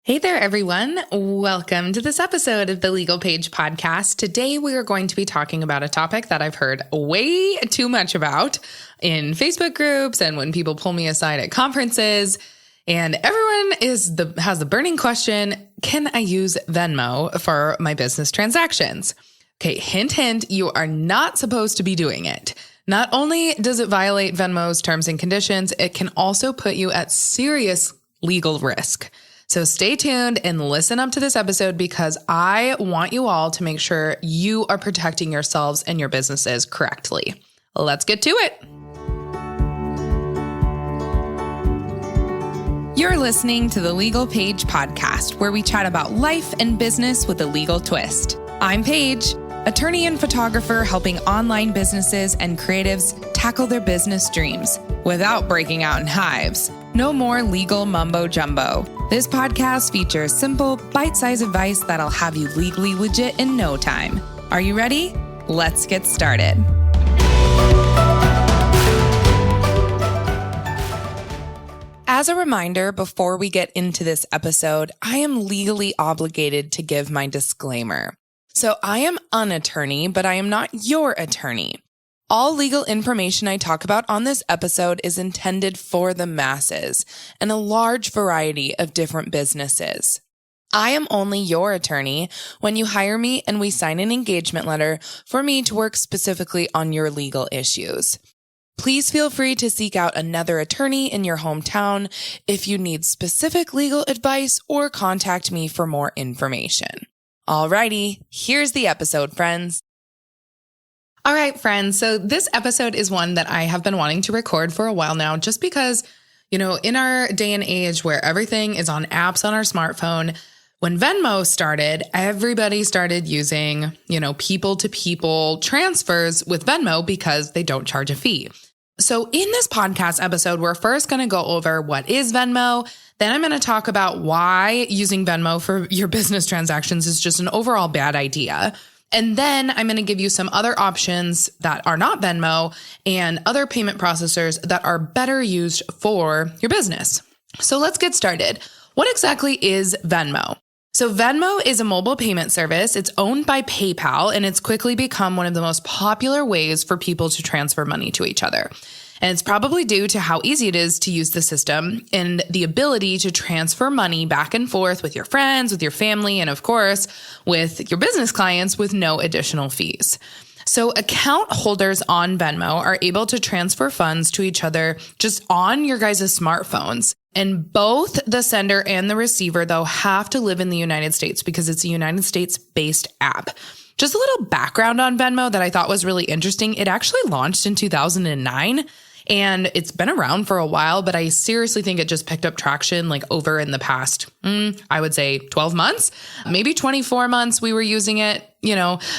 Hey there, everyone. Welcome to this episode of the Legal Paige podcast. Today, we are going to be talking about a topic that I've heard way too much about in Facebook groups and when people pull me aside at conferences. And everyone has the burning question, can I use Venmo for my business transactions? Okay, hint, hint, you are not supposed to be doing it. Not only does it violate Venmo's terms and conditions, it can also put you at serious legal risk. So stay tuned and listen up to this episode because I want you all to make sure you are protecting yourselves and your businesses correctly. Let's get to it. You're listening to the Legal Paige podcast, where we chat about life and business with a legal twist. I'm Paige, attorney and photographer helping online businesses and creatives tackle their business dreams without breaking out in hives. No more legal mumbo jumbo. This podcast features simple, bite-sized advice that'll have you legally legit in no time. Are you ready? Let's get started. As a reminder, before we get into this episode, I am legally obligated to give my disclaimer. So I am an attorney, but I am not your attorney. All legal information I talk about on this episode is intended for the masses and a large variety of different businesses. I am only your attorney when you hire me and we sign an engagement letter for me to work specifically on your legal issues. Please feel free to seek out another attorney in your hometown if you need specific legal advice or contact me for more information. Alrighty, here's the episode, friends. All right, friends. So this episode is one that I have been wanting to record for a while now, just because, in our day and age where everything is on apps on our smartphone, when Venmo started, everybody started using, people-to-people transfers with Venmo because they don't charge a fee. So in this podcast episode, we're first going to go over what is Venmo. Then I'm going to talk about why using Venmo for your business transactions is just an overall bad idea. And then I'm going to give you some other options that are not Venmo and other payment processors that are better used for your business. So let's get started. What exactly is Venmo? So Venmo is a mobile payment service. It's owned by PayPal, and it's quickly become one of the most popular ways for people to transfer money to each other. And it's probably due to how easy it is to use the system and the ability to transfer money back and forth with your friends, with your family, and of course, with your business clients with no additional fees. So account holders on Venmo are able to transfer funds to each other just on your guys' smartphones. And both the sender and the receiver, though, have to live in the United States because it's a United States-based app. Just a little background on Venmo that I thought was really interesting. It actually launched in 2009. And it's been around for a while, but I seriously think it just picked up traction over in the past, I would say 12 months, maybe 24 months we were using it,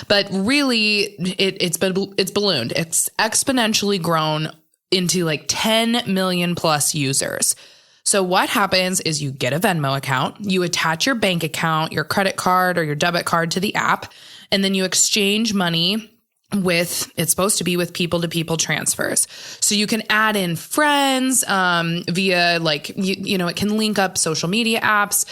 but really it's ballooned. It's exponentially grown into 10 million plus users. So what happens is you get a Venmo account, you attach your bank account, your credit card or your debit card to the app, and then you exchange money it's supposed to be with people-to-people transfers. So you can add in friends via it can link up social media apps,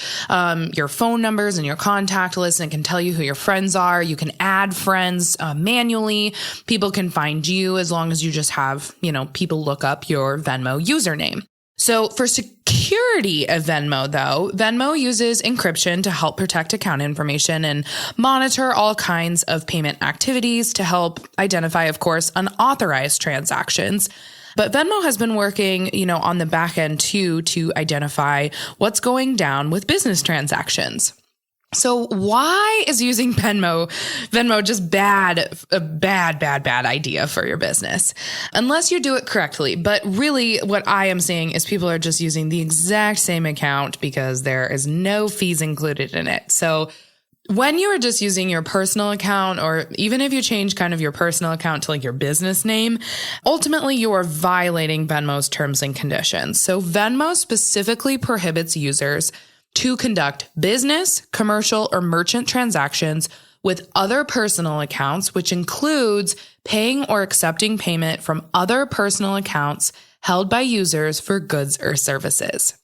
your phone numbers and your contact list, and it can tell you who your friends are. You can add friends manually. People can find you as long as you just have, people look up your Venmo username. So for security of Venmo, though, Venmo uses encryption to help protect account information and monitor all kinds of payment activities to help identify, of course, unauthorized transactions. But Venmo has been working, on the back end too, to identify what's going down with business transactions. So why is using Venmo just a bad idea for your business? Unless you do it correctly. But really what I am seeing is people are just using the exact same account because there is no fees included in it. So when you are just using your personal account, or even if you change kind of your personal account to your business name, ultimately you are violating Venmo's terms and conditions. So Venmo specifically prohibits users to conduct business, commercial, or merchant transactions with other personal accounts, which includes paying or accepting payment from other personal accounts held by users for goods or services.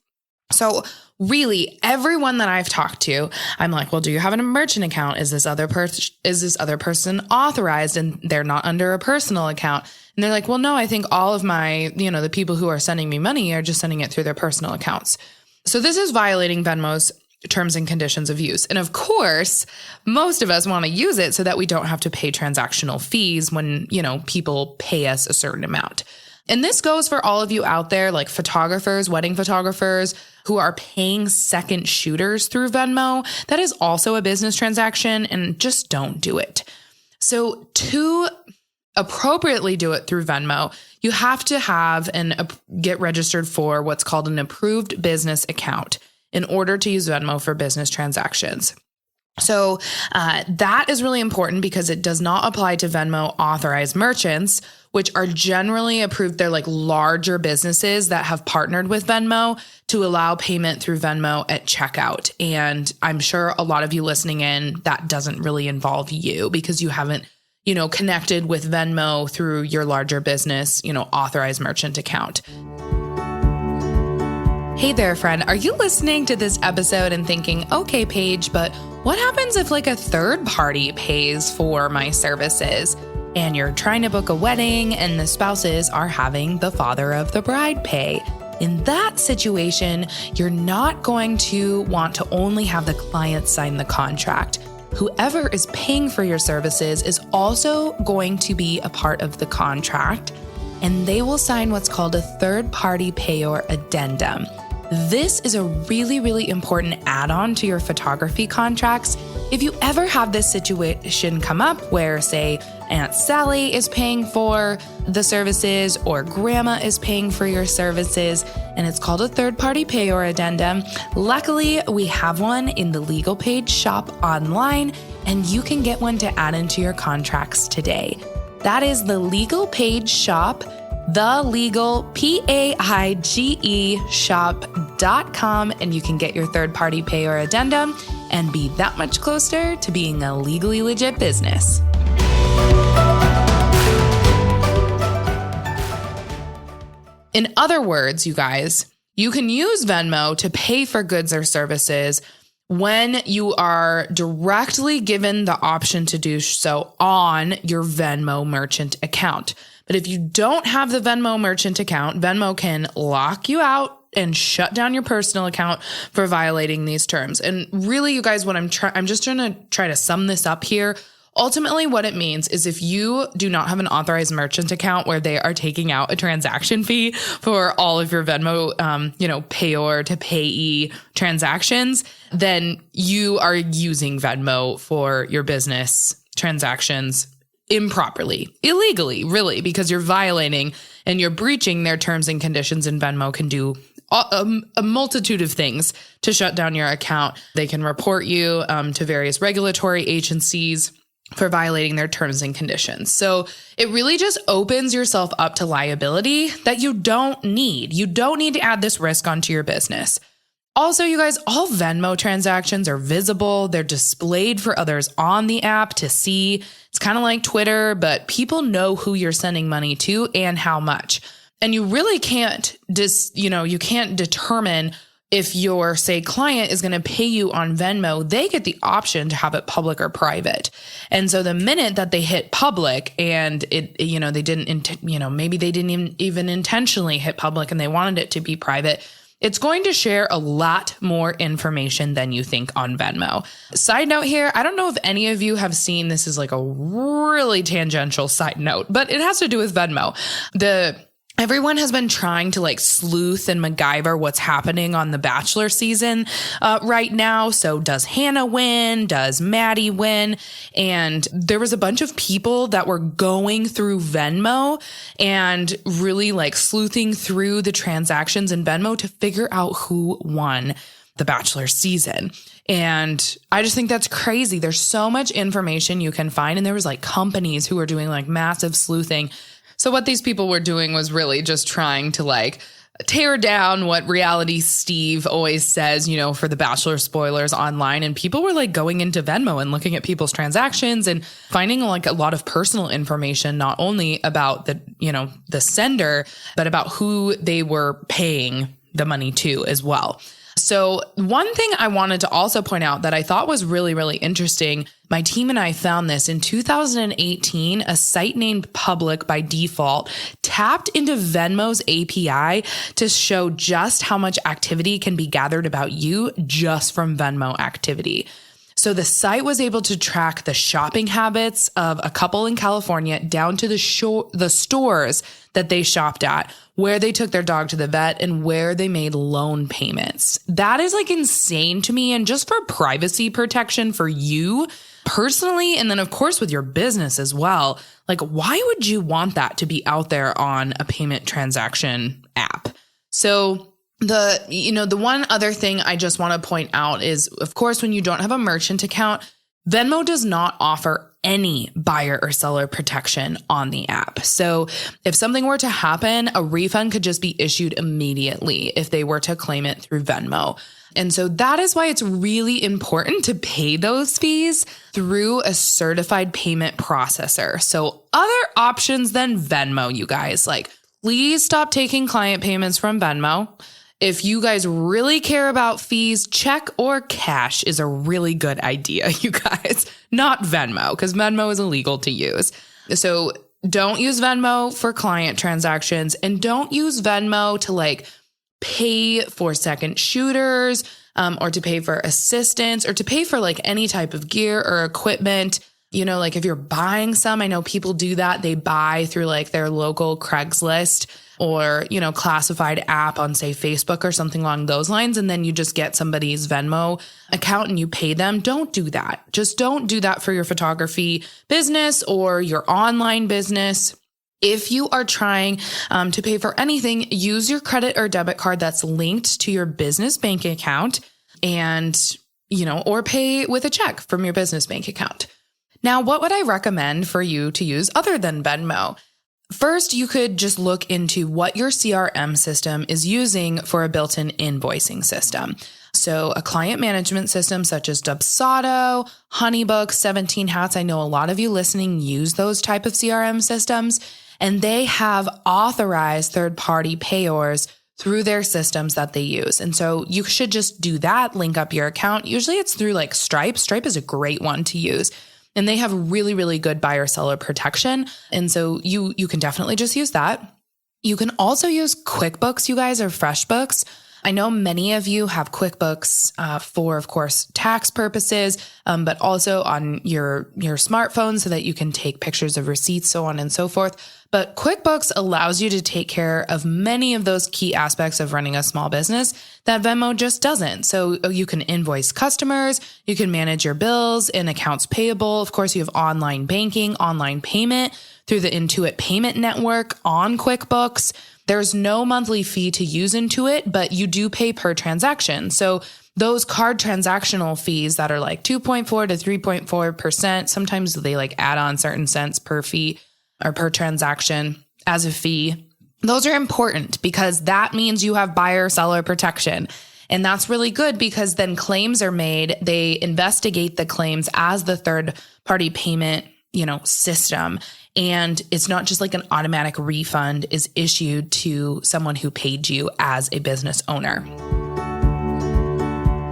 So really everyone that I've talked to, I'm like, well, do you have a merchant account? Is this other person authorized and they're not under a personal account? And they're like, well, no, I think all of my, the people who are sending me money are just sending it through their personal accounts. So this is violating Venmo's terms and conditions of use. And of course, most of us want to use it so that we don't have to pay transactional fees when, people pay us a certain amount. And this goes for all of you out there, like photographers, wedding photographers who are paying second shooters through Venmo. That is also a business transaction, and just don't do it. So to appropriately do it through Venmo, you have to have get registered for what's called an approved business account in order to use Venmo for business transactions. So that is really important because it does not apply to Venmo authorized merchants, which are generally approved. They're like larger businesses that have partnered with Venmo to allow payment through Venmo at checkout. And I'm sure a lot of you listening in, that doesn't really involve you because you haven't, connected with Venmo through your larger business, authorized merchant account. Hey there, friend. Are you listening to this episode and thinking, okay, Paige, but what happens if like a third party pays for my services and you're trying to book a wedding and the spouses are having the father of the bride pay? In that situation, you're not going to want to only have the client sign the contract. Whoever is paying for your services is also going to be a part of the contract, and they will sign what's called a third-party payor addendum. This is a really, really important add-on to your photography contracts. If you ever have this situation come up where, say, Aunt Sally is paying for the services or grandma is paying for your services, and it's called a third-party payor addendum, luckily we have one in the Legal Paige shop online, and you can get one to add into your contracts today. That is the Legal Paige shop, the legal PAIGE shop.com, and you can get your third-party payor addendum and be that much closer to being a legally legit business. In other words, you guys, you can use Venmo to pay for goods or services when you are directly given the option to do so on your Venmo merchant account. But if you don't have the Venmo merchant account, Venmo can lock you out and shut down your personal account for violating these terms. And really, you guys, I'm just trying to try to sum this up here. Ultimately, what it means is if you do not have an authorized merchant account where they are taking out a transaction fee for all of your Venmo, payor to payee transactions, then you are using Venmo for your business transactions improperly, illegally, really, because you're violating and you're breaching their terms and conditions, and Venmo can do a multitude of things to shut down your account. They can report you to various regulatory agencies for violating their terms and conditions. So it really just opens yourself up to liability that you don't need. You don't need to add this risk onto your business. Also, you guys, all Venmo transactions are visible. They're displayed for others on the app to see. It's kind of like Twitter, but people know who you're sending money to and how much. And you really can't you can't determine if your, say, client is going to pay you on Venmo. They get the option to have it public or private. And so the minute that they hit public and they didn't, maybe they didn't even intentionally hit public and they wanted it to be private, it's going to share a lot more information than you think on Venmo. Side note here, I don't know if any of you have seen, this is like a really tangential side note, but it has to do with Venmo. Everyone has been trying to like sleuth and MacGyver what's happening on the Bachelor season right now. So does Hannah win? Does Maddie win? And there was a bunch of people that were going through Venmo and really like sleuthing through the transactions in Venmo to figure out who won the Bachelor season. And I just think that's crazy. There's so much information you can find. And there was like companies who were doing like massive sleuthing. So what these people were doing was really just trying to like tear down what Reality Steve always says, for the Bachelor spoilers online. And people were like going into Venmo and looking at people's transactions and finding like a lot of personal information, not only about the sender, but about who they were paying the money to as well. So one thing I wanted to also point out that I thought was really, really interesting, my team and I found this in 2018, a site named Public by Default tapped into Venmo's API to show just how much activity can be gathered about you just from Venmo activity. So the site was able to track the shopping habits of a couple in California down to the stores that they shopped at, where they took their dog to the vet, and where they made loan payments. That is like insane to me. And just for privacy protection for you personally, and then of course with your business as well, like why would you want that to be out there on a payment transaction app? So the one other thing I just want to point out is, of course, when you don't have a merchant account, Venmo does not offer any buyer or seller protection on the app. So if something were to happen, a refund could just be issued immediately if they were to claim it through Venmo. And so that is why it's really important to pay those fees through a certified payment processor. So other options than Venmo, you guys, like please stop taking client payments from Venmo. If you guys really care about fees, check or cash is a really good idea, you guys, not Venmo, because Venmo is illegal to use. So don't use Venmo for client transactions, and don't use Venmo to like pay for second shooters or to pay for assistance or to pay for like any type of gear or equipment. You know, like if you're buying some, I know people do that. They buy through like their local Craigslist or, classified app on, say, Facebook or something along those lines. And then you just get somebody's Venmo account and you pay them. Don't do that. Just don't do that for your photography business or your online business. If you are trying to pay for anything, use your credit or debit card that's linked to your business bank account and, or pay with a check from your business bank account. Now, what would I recommend for you to use other than Venmo? First, you could just look into what your CRM system is using for a built-in invoicing system. So a client management system such as Dubsado, Honeybook, 17 Hats. I know a lot of you listening use those type of CRM systems, and they have authorized third-party payors through their systems that they use. And so you should just do that, link up your account. Usually it's through like Stripe. Stripe is a great one to use. And they have really, really good buyer seller protection. And so you can definitely just use that. You can also use QuickBooks, you guys, or FreshBooks. I know many of you have QuickBooks for, of course, tax purposes, but also on your smartphone so that you can take pictures of receipts, so on and so forth. But QuickBooks allows you to take care of many of those key aspects of running a small business that Venmo just doesn't. So you can invoice customers, you can manage your bills and accounts payable. Of course, you have online banking, online payment through the Intuit payment network on QuickBooks. There's no monthly fee to use Intuit, but you do pay per transaction. So those card transactional fees that are like 2.4 to 3.4%, sometimes they like add on certain cents per fee or per transaction as a fee. Those are important because that means you have buyer seller protection. And that's really good because then claims are made. They investigate the claims as the third party payment, system. And it's not just like an automatic refund is issued to someone who paid you as a business owner.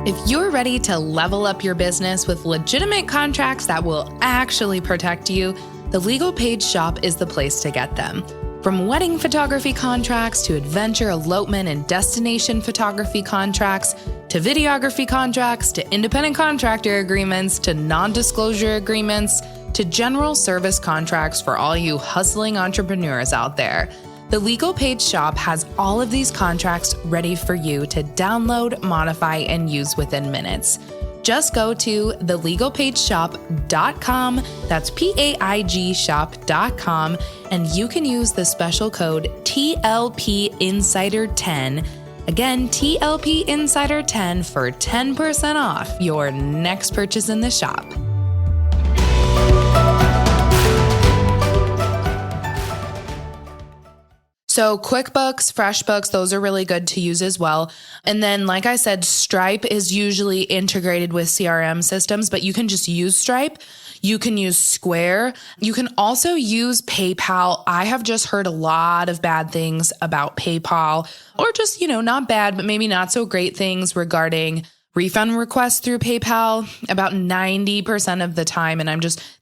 If you're ready to level up your business with legitimate contracts that will actually protect you, the Legal Paige shop is the place to get them. From wedding photography contracts to adventure, elopement, and destination photography contracts, to videography contracts, to independent contractor agreements, to non-disclosure agreements, to general service contracts for all you hustling entrepreneurs out there. The Legal Paige shop has all of these contracts ready for you to download, modify, and use within minutes. Just go to thelegalpageshop.com, that's PAIG shop.com, and you can use the special code TLPinsider10. Again, TLPinsider10 for 10% off your next purchase in the shop. So QuickBooks, FreshBooks, those are really good to use as well. And then, like I said, Stripe is usually integrated with CRM systems, but you can just use Stripe. You can use Square. You can also use PayPal. I have just heard a lot of bad things about PayPal, or just, not bad, but maybe not so great things regarding refund requests through PayPal about 90% of the time. And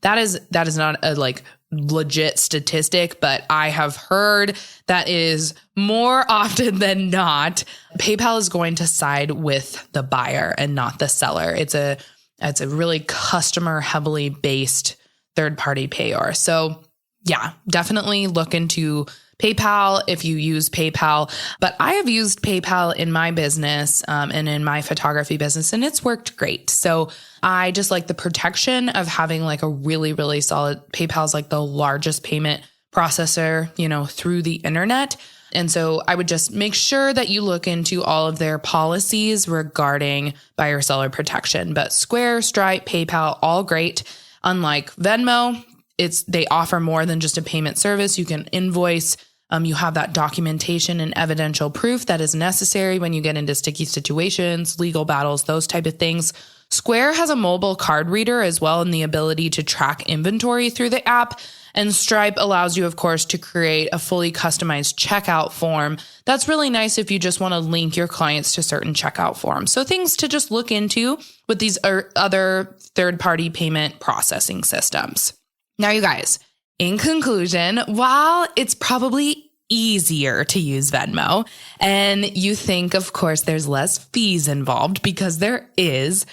that is not a legit statistic, but I have heard that is more often than not, PayPal is going to side with the buyer and not the seller. It's a really customer heavily based third-party payor. So yeah, definitely look into PayPal if you use PayPal. But I have used PayPal in my business and in my photography business, and it's worked great. So I just like the protection of having a really, really solid PayPal is the largest payment processor, through the internet. And so I would just make sure that you look into all of their policies regarding buyer-seller protection. But Square, Stripe, PayPal, all great. Unlike Venmo, they offer more than just a payment service. You can invoice. You have that documentation and evidential proof that is necessary when you get into sticky situations, legal battles, those type of things. Square has a mobile card reader as well and the ability to track inventory through the app. And Stripe allows you, of course, to create a fully customized checkout form. That's really nice if you just want to link your clients to certain checkout forms. So things to just look into with these other third-party payment processing systems. Now, you guys, in conclusion, while it's probably easier to use Venmo, and you think, of course, there's less fees involved because there is,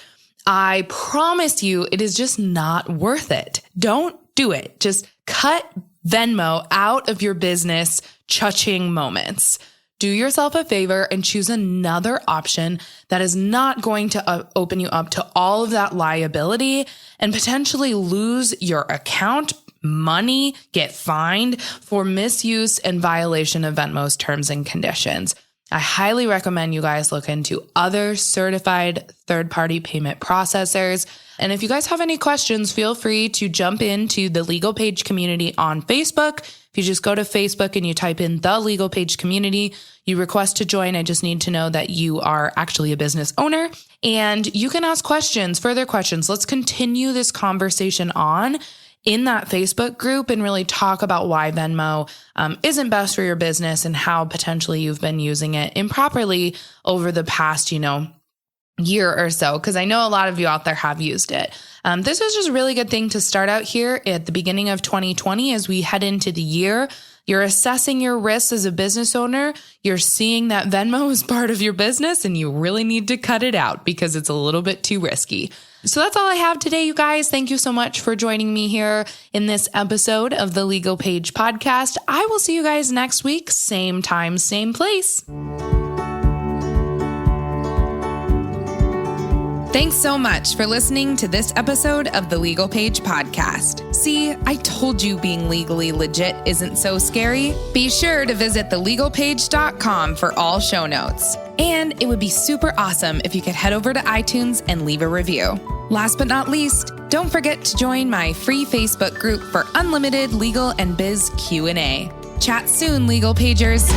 I promise you it is just not worth it. Don't do it. Just cut Venmo out of your business cha-ching moments. Do yourself a favor and choose another option that is not going to open you up to all of that liability and potentially lose your account, money, get fined for misuse and violation of Venmo's terms and conditions. I highly recommend you guys look into other certified third-party payment processors. And if you guys have any questions, feel free to jump into the Legal Paige community on Facebook. If you just go to Facebook and you type in the Legal Paige community, you request to join. I just need to know that you are actually a business owner and you can ask questions, further questions. Let's continue this conversation on in that Facebook group and really talk about why Venmo isn't best for your business and how potentially you've been using it improperly over the past, year or so, because I know a lot of you out there have used it. This is just a really good thing to start out here at the beginning of 2020 as we head into the year. You're assessing your risks as a business owner. You're seeing that Venmo is part of your business and you really need to cut it out because it's a little bit too risky. So that's all I have today, you guys. Thank you so much for joining me here in this episode of the Legal Paige podcast. I will see you guys next week, same time, same place. Thanks so much for listening to this episode of the Legal Paige podcast. See, I told you being legally legit isn't so scary. Be sure to visit thelegalpaige.com for all show notes. And it would be super awesome if you could head over to iTunes and leave a review. Last but not least, don't forget to join my free Facebook group for unlimited legal and biz Q&A. Chat soon, Legal Pagers.